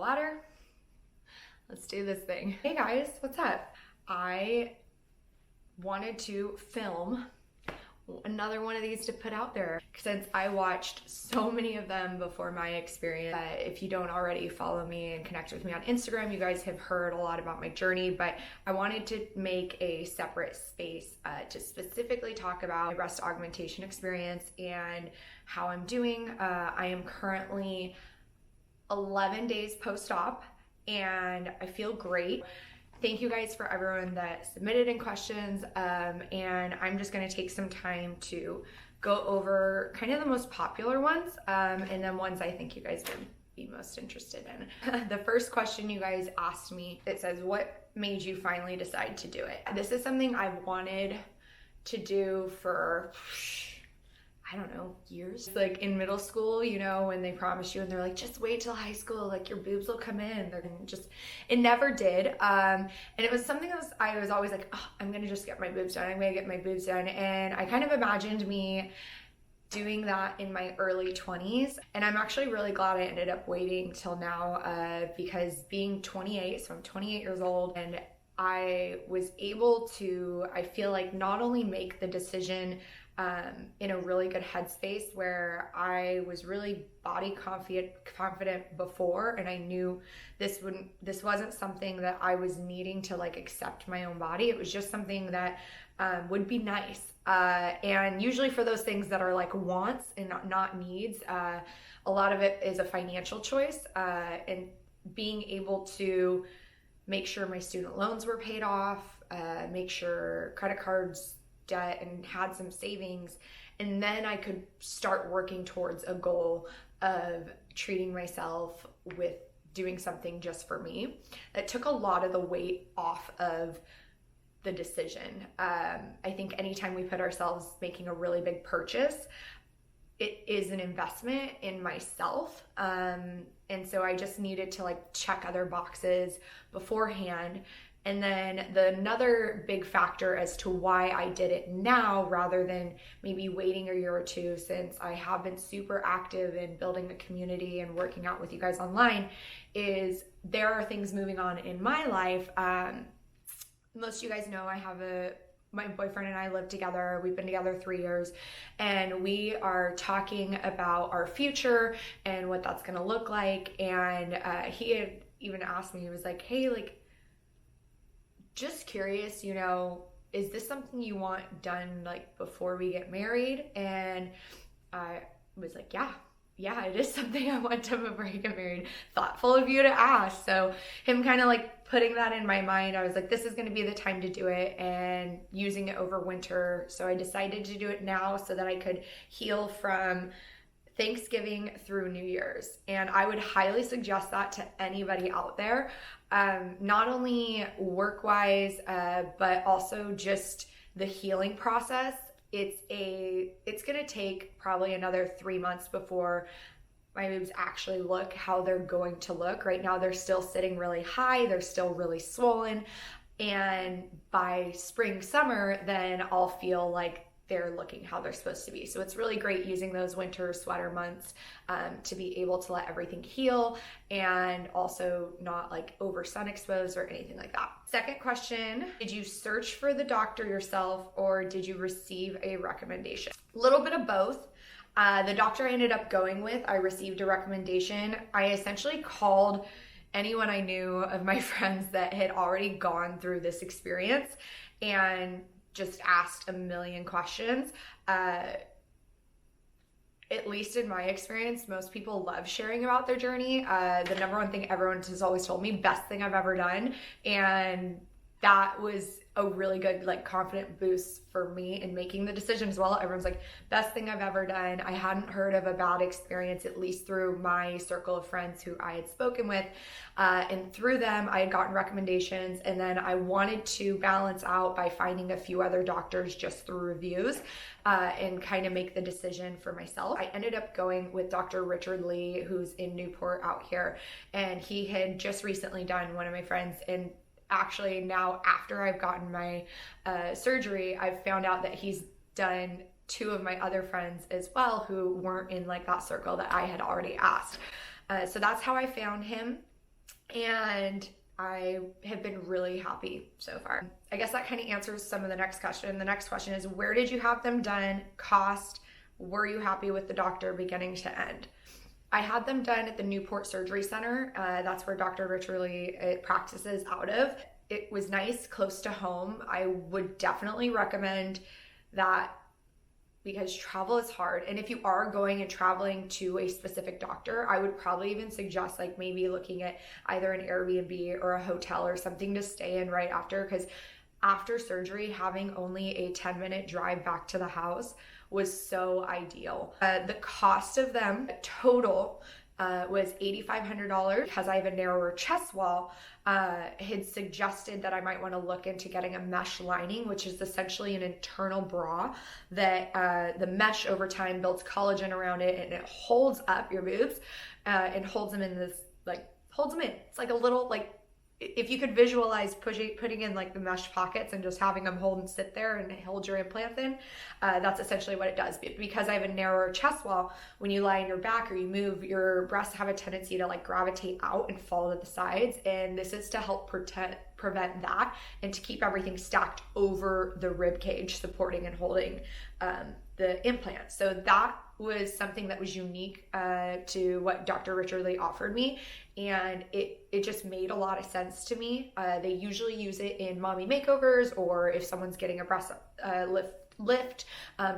ladder. Let's do this thing. Hey guys, what's up? I wanted to film another one of these to put out there since I watched so many of them before my experience. If you don't already follow me and connect with me on Instagram, you guys have heard a lot about my journey, but I wanted to make a separate space to specifically talk about my breast augmentation experience and how I'm doing. I am currently 11 days post-op and I feel great. Thank you guys for everyone that submitted in questions, and I'm just going to take some time to go over kind of the most popular ones and then ones I think you guys would be most interested in. The first question you guys asked me, it says, what made you finally decide to do it? This is something I've wanted to do for, I don't know, years. Like in middle school, you know, when they promise you and they're like, just wait till high school, like your boobs will come in. They're gonna just, it never did. And it was something that I was always like, oh, I'm gonna just get my boobs done. I'm gonna get my boobs done. And I kind of imagined me doing that in my early 20s. And I'm actually really glad I ended up waiting till now because being 28, so I'm 28 years old, and I was able to, I feel like, not only make the decision in a really good headspace where I was really body confident before, and I knew this wasn't something that I was needing to like accept my own body. It was just something that would be nice. And usually for those things that are like wants and not needs, a lot of it is a financial choice, and being able to make sure my student loans were paid off, make sure credit cards, debt, and had some savings, and then I could start working towards a goal of treating myself with doing something just for me. It took a lot of the weight off of the decision. I think anytime we put ourselves making a really big purchase, it is an investment in myself. And so I just needed to like check other boxes beforehand. And then another big factor as to why I did it now rather than maybe waiting a year or two, since I have been super active in building a community and working out with you guys online, is there are things moving on in my life. Most of you guys know I have my boyfriend and I live together. We've been together 3 years, and we are talking about our future and what that's gonna look like. And he had even asked me, he was like, hey, like, just curious, you know, is this something you want done like before we get married? And I was like, yeah, it is something I want to before you get married. Thoughtful of you to ask. So him kind of like putting that in my mind, I was like, this is going to be the time to do it, and using it over winter. So I decided to do it now so that I could heal from Thanksgiving through New Year's. And I would highly suggest that to anybody out there, not only work-wise, but also just the healing process. It's gonna take probably another 3 months before my boobs actually look how they're going to look. Right now, they're still sitting really high. They're still really swollen. And by spring, summer, then I'll feel like they're looking how they're supposed to be. So it's really great using those winter sweater months to be able to let everything heal and also not like over sun exposed or anything like that. Second question, did you search for the doctor yourself or did you receive a recommendation? A little bit of both. The doctor I ended up going with, I received a recommendation. I essentially called anyone I knew of my friends that had already gone through this experience and just asked a million questions. At least in my experience, most people love sharing about their journey. The number one thing everyone has always told me, best thing I've ever done. And that was a really good like confident boost for me in making the decision as well. Everyone's like, best thing I've ever done. I hadn't heard of a bad experience, at least through my circle of friends who I had spoken with. And through them, I had gotten recommendations. And then I wanted to balance out by finding a few other doctors just through reviews and kind of make the decision for myself. I ended up going with Dr. Richard Lee, who's in Newport out here. And he had just recently done one of my friends, and actually now after I've gotten my surgery, I've found out that he's done two of my other friends as well who weren't in like that circle that I had already asked. So that's how I found him. and I have been really happy so far. I guess that kind of answers some of the next question. The next question is, where did you have them done? Cost? Were you happy with the doctor beginning to end? I had them done at the Newport Surgery Center. That's where Dr. Richard Lee practices out of. It was nice, close to home. I would definitely recommend that because travel is hard. And if you are going and traveling to a specific doctor, I would probably even suggest like maybe looking at either an Airbnb or a hotel or something to stay in right after, because after surgery, having only a 10-minute drive back to the house was so ideal. The cost of them total was $8,500 because I have a narrower chest wall. Had suggested that I might want to look into getting a mesh lining, which is essentially an internal bra that the mesh over time builds collagen around it, and it holds up your boobs and holds them in this, like, holds them in. It's like a little, like, if you could visualize putting in like the mesh pockets and just having them hold and sit there and hold your implants in, that's essentially what it does. Because I have a narrower chest wall, when you lie on your back or you move, your breasts have a tendency to like gravitate out and fall to the sides, and this is to help prevent that and to keep everything stacked over the rib cage, supporting and holding the implant. So that was something that was unique to what Dr. Richard Lee offered me, and it just made a lot of sense to me. They usually use it in mommy makeovers or if someone's getting a breast lift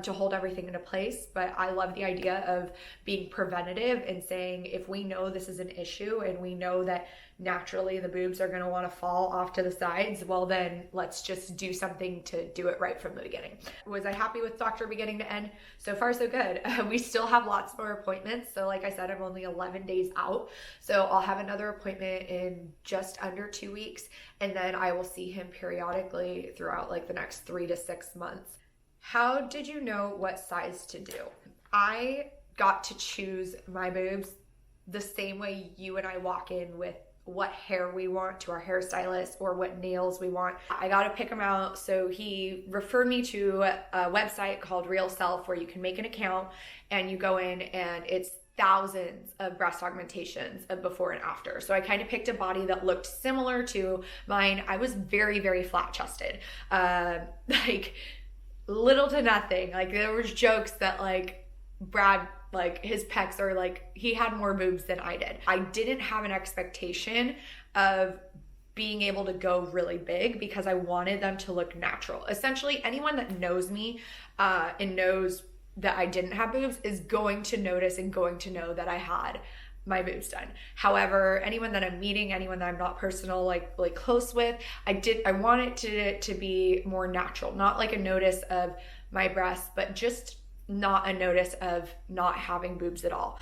to hold everything into place. But I love the idea of being preventative and saying, if we know this is an issue and we know that naturally the boobs are going to want to fall off to the sides, well then let's just do something to do it right from the beginning. Was I happy with doctor beginning to end? So far so good. We still have lots more appointments. So like I said, I'm only 11 days out. So I'll have another appointment in just under 2 weeks, and then I will see him periodically throughout like the next 3 to 6 months. How did you know what size to do? I got to choose my boobs the same way you and I walk in with what hair we want to our hairstylist or what nails we want. I got to pick them out. So he referred me to a website called Real Self where you can make an account and you go in and it's thousands of breast augmentations of before and after. So I kind of picked a body that looked similar to mine. I was very, very flat chested. Like little to nothing. Like there was jokes that like Brad, like his pecs are like, he had more boobs than I did. I didn't have an expectation of being able to go really big because I wanted them to look natural. Essentially, anyone that knows me and knows that I didn't have boobs is going to notice and going to know that I had my boobs done. However, anyone that I'm meeting, anyone that I'm not personal, like close with, I want it to be more natural, not like a notice of my breasts, but just not a notice of not having boobs at all.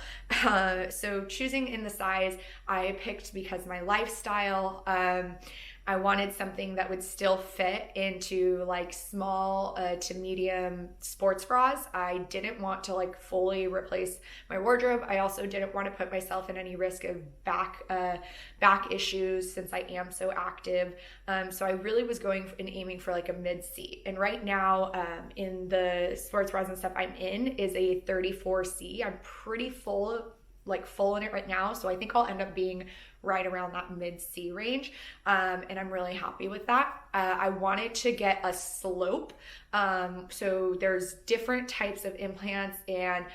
So choosing in the size I picked because my lifestyle, I wanted something that would still fit into like small to medium sports bras. I didn't want to like fully replace my wardrobe. I also didn't want to put myself in any risk of back issues since I am so active. So I really was going and aiming for like a mid-C. And right now in the sports bras and stuff I'm in is a 34C. I'm pretty full in it right now. So I think I'll end up being right around that mid-C range. And I'm really happy with that. I wanted to get a slope. So there's different types of implants, and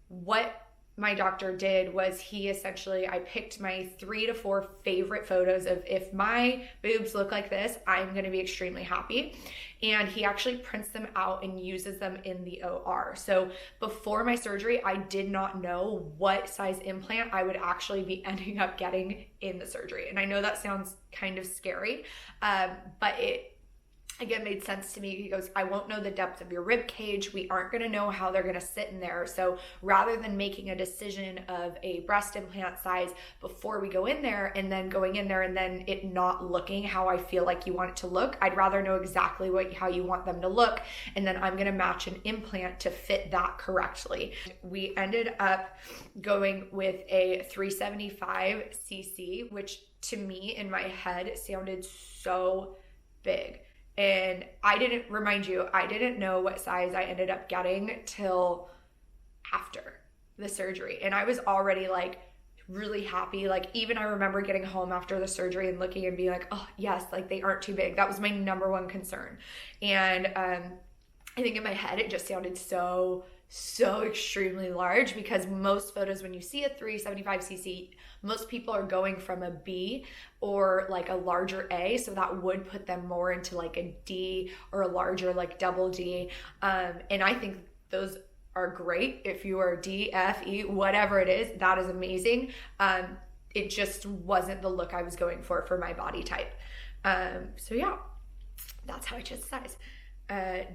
what my doctor did was I picked my 3 to 4 favorite photos of if my boobs look like this, I'm going to be extremely happy. And he actually prints them out and uses them in the OR. So before my surgery, I did not know what size implant I would actually be ending up getting in the surgery. And I know that sounds kind of scary, but it again made sense to me. He goes, I won't know the depth of your rib cage. We aren't going to know how they're going to sit in there. So rather than making a decision of a breast implant size before we go in there and then going in there and then it not looking how I feel like you want it to look, I'd rather know exactly how you want them to look. And then I'm going to match an implant to fit that correctly. We ended up going with a 375cc, which to me in my head sounded so big. And I didn't know what size I ended up getting till after the surgery. And I was already like really happy. Like even I remember getting home after the surgery and looking and being like, oh yes, like they aren't too big. That was my number one concern. And I think in my head it just sounded so extremely large, because most photos when you see a 375cc, most people are going from a B or like a larger A, so that would put them more into like a D or a larger like double D. And I think those are great. If you are D, F, E, whatever it is, that is amazing. It just wasn't the look I was going for my body type. So yeah, that's how I chose the size.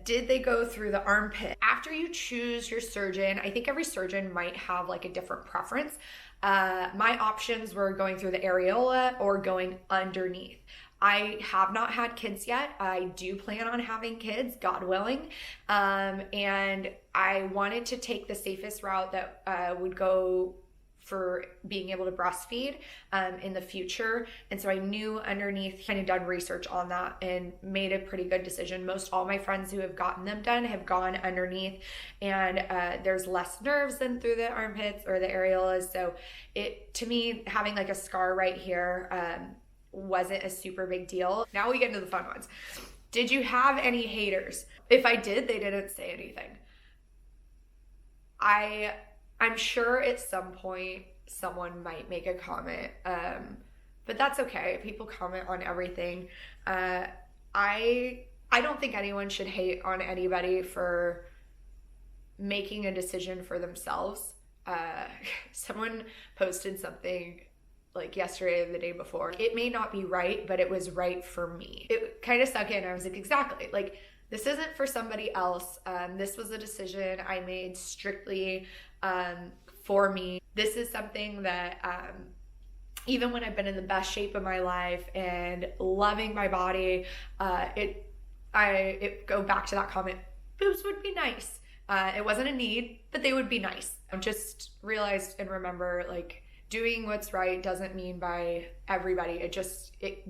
Did they go through the armpit? After you choose your surgeon, I think every surgeon might have like a different preference. My options were going through the areola or going underneath. I have not had kids yet. I do plan on having kids, God willing. And I wanted to take the safest route that would go for being able to breastfeed in the future. And so I knew underneath, kind of done research on that and made a pretty good decision. Most all my friends who have gotten them done have gone underneath, and there's less nerves than through the armpits or the areolas. So it, to me, having like a scar right here wasn't a super big deal. Now we get into the fun ones. Did you have any haters? If I did, they didn't say anything. I'm sure at some point someone might make a comment, but that's okay. People comment on everything. I don't think anyone should hate on anybody for making a decision for themselves. Someone posted something like yesterday or the day before. It may not be right, but it was right for me. It kind of stuck in. I was like, exactly. Like, this isn't for somebody else. This was a decision I made strictly for me. This is something that even when I've been in the best shape of my life and loving my body, it go back to that comment, boobs would be nice. It wasn't a need, but they would be nice. I just realized and remember, like, doing what's right doesn't mean by everybody.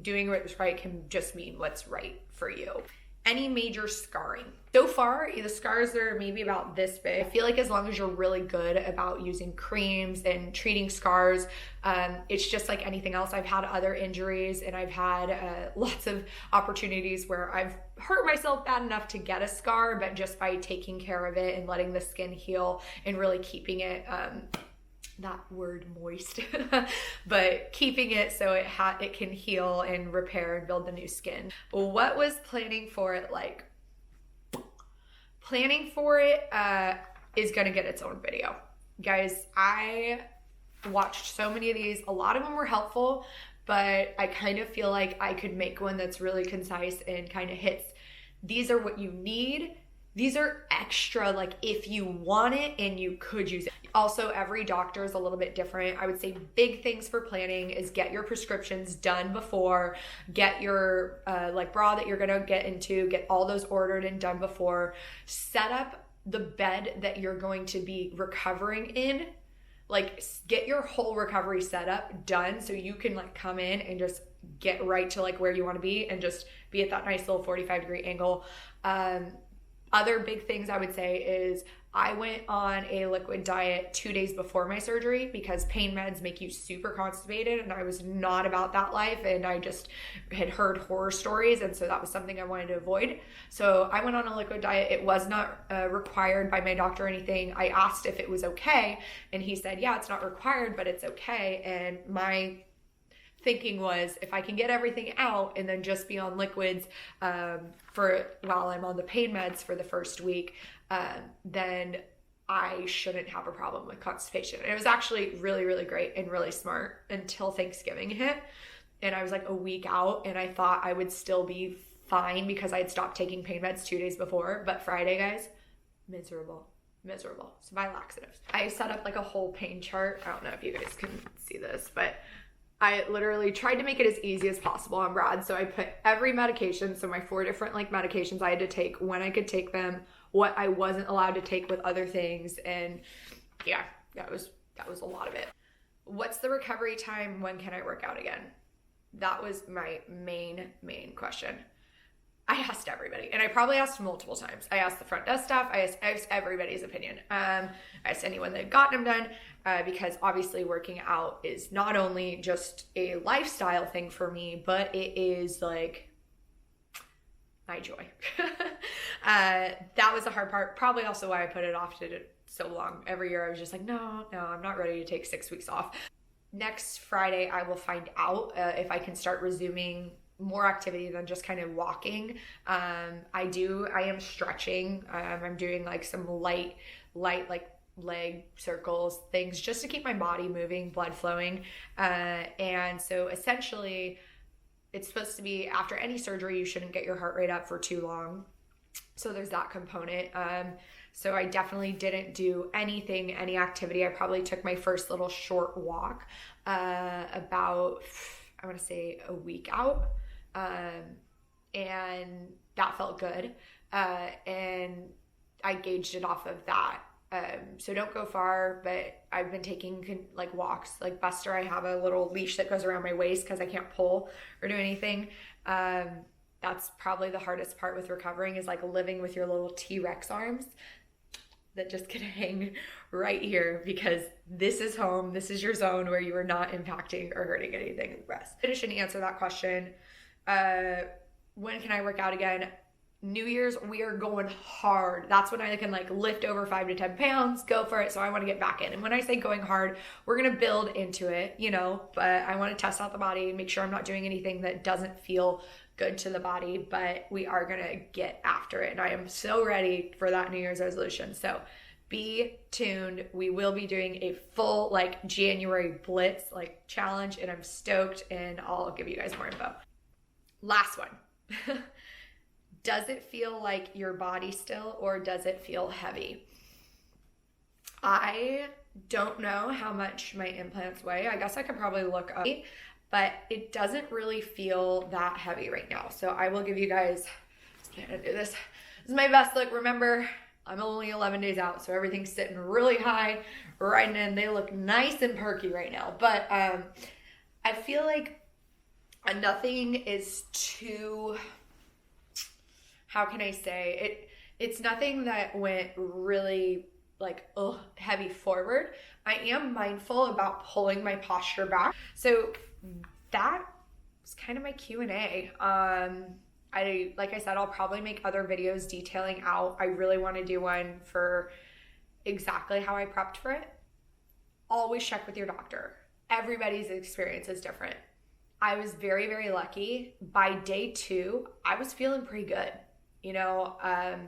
Doing what's right can just mean what's right for you. Any major scarring? So far, the scars are maybe about this big. I feel like as long as you're really good about using creams and treating scars, it's just like anything else. I've had other injuries and I've had lots of opportunities where I've hurt myself bad enough to get a scar, but just by taking care of it and letting the skin heal and really keeping it that word moist, but keeping it so it can heal and repair and build the new skin. What was planning for it like? Planning for it is gonna get its own video. Guys, I watched so many of these. A lot of them were helpful, but I kind of feel like I could make one that's really concise and kind of hits. These are what you need. These are extra, like if you want it and you could use it. Also, every doctor is a little bit different. I would say big things for planning is get your prescriptions done before, get your like bra that you're gonna get into, get all those ordered and done before, set up the bed that you're going to be recovering in. Like get your whole recovery setup done so you can like come in and just get right to like where you wanna be and just be at that nice little 45-degree angle. Other big things I would say is I went on a liquid diet 2 days before my surgery because pain meds make you super constipated, and I was not about that life, and I just had heard horror stories, and so that was something I wanted to avoid. So I went on a liquid diet. It was not required by my doctor or anything. I asked if it was okay, and he said, yeah, it's not required, but it's okay. And my thinking was, if I can get everything out and then just be on liquids while I'm on the pain meds for the first week, then I shouldn't have a problem with constipation. And it was actually really, really great and really smart until Thanksgiving hit. And I was like a week out and I thought I would still be fine because I had stopped taking pain meds 2 days before. But Friday, guys, miserable. So buy laxatives. I set up like a whole pain chart. I don't know if you guys can see this, but I literally tried to make it as easy as possible on Brad. So I put every medication, so my 4 different like medications I had to take, when I could take them, what I wasn't allowed to take with other things. And yeah, that was a lot of it. What's the recovery time? When can I work out again? That was my main question. I asked everybody, and I probably asked multiple times. I asked the front desk staff. I asked everybody's opinion. I asked anyone that had gotten them done, because obviously working out is not only just a lifestyle thing for me, but it is like my joy. That was the hard part. Probably also why I put it off to so long. Every year I was just like, no, I'm not ready to take 6 weeks off. Next Friday, I will find out if I can start resuming more activity than just kind of walking. I am stretching. I'm doing like some light like leg circles, things just to keep my body moving, blood flowing. And so essentially it's supposed to be after any surgery, you shouldn't get your heart rate up for too long. So there's that component. So I definitely didn't do any activity. I probably took my first little short walk about, I want to say a week out. And that felt good. And I gauged it off of that. So don't go far, but I've been taking like walks. Like Buster, I have a little leash that goes around my waist because I can't pull or do anything. That's probably the hardest part with recovering, is like living with your little T-Rex arms that just can hang right here, because this is home. This is your zone where you are not impacting or hurting anything in the breast. I shouldn't answer that question. When can I work out again? New Year's, we are going hard. That's when I can like lift over 5 to 10 pounds, go for it. So I want to get back in. And when I say going hard, we're going to build into it, but I want to test out the body and make sure I'm not doing anything that doesn't feel good to the body, but we are going to get after it. And I am so ready for that New Year's resolution. So be tuned. We will be doing a full like January blitz like challenge, and I'm stoked, and I'll give you guys more info. Last one. Does it feel like your body still, or does it feel heavy? I don't know how much my implants weigh. I guess I could probably look up, but it doesn't really feel that heavy right now. So I will give you guys, I'm gonna do this. This is my best look. Remember, I'm only 11 days out, so everything's sitting really high, right in. They look nice and perky right now. But I feel like nothing is too, how can I say it? It's nothing that went really like heavy forward. I am mindful about pulling my posture back. So that was kind of my Q&A. Like I said, I'll probably make other videos detailing out. I really want to do one for exactly how I prepped for it. Always check with your doctor. Everybody's experience is different. I was very, very lucky. By day 2, I was feeling pretty good. I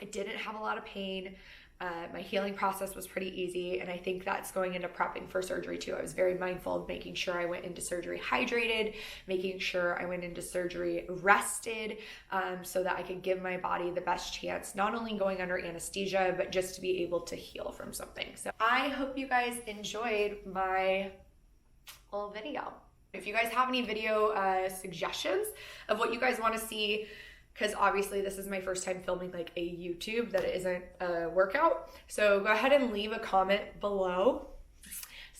didn't have a lot of pain. My healing process was pretty easy, and I think that's going into prepping for surgery too. I was very mindful of making sure I went into surgery hydrated, making sure I went into surgery rested, so that I could give my body the best chance, not only going under anesthesia, but just to be able to heal from something. So I hope you guys enjoyed my little video. If you guys have any video suggestions of what you guys want to see, because obviously this is my first time filming like a YouTube that isn't a workout. So go ahead and leave a comment below.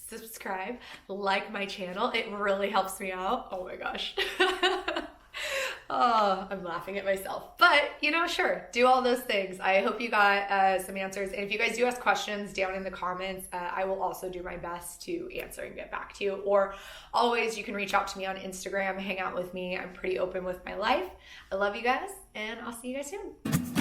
Subscribe, like my channel. It really helps me out. Oh my gosh. Oh, I'm laughing at myself. But, sure, do all those things. I hope you got some answers. And if you guys do ask questions down in the comments, I will also do my best to answer and get back to you. Or always, you can reach out to me on Instagram, hang out with me. I'm pretty open with my life. I love you guys, and I'll see you guys soon.